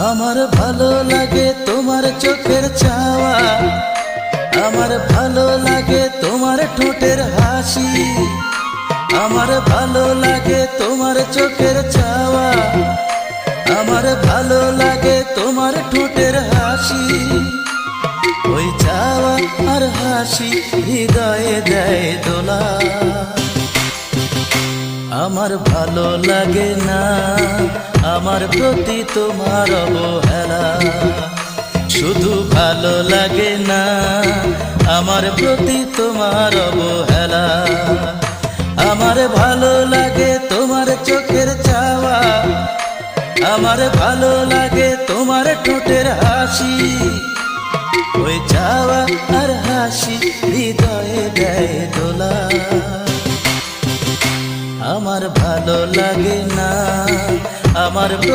আমার ভালো লাগে তোমার চোখের চাওয়া, আমার ভালো লাগে তোমার ঠোঁটের হাসি, আমার ভালো লাগে তোমার চোখের চাওয়া, আমার ভালো লাগে তোমার ঠোঁটের হাসি। ওই চাওয়া আর হাসি হৃদয়ে দেয় দোলা। আমার ভালো লাগে না আমার প্রতি তোমার অবহেলা, শুধু ভালো লাগে না আমার প্রতি তোমার অবহেলা। আমার ভালো লাগে তোমার চোখের চাওয়া, আমার ভালো লাগে তোমার ঠোঁটের হাসি, ওই চাওয়া আর হাসি হৃদয়ে দেয় দোলা। আমার ভালো লাগে না আমার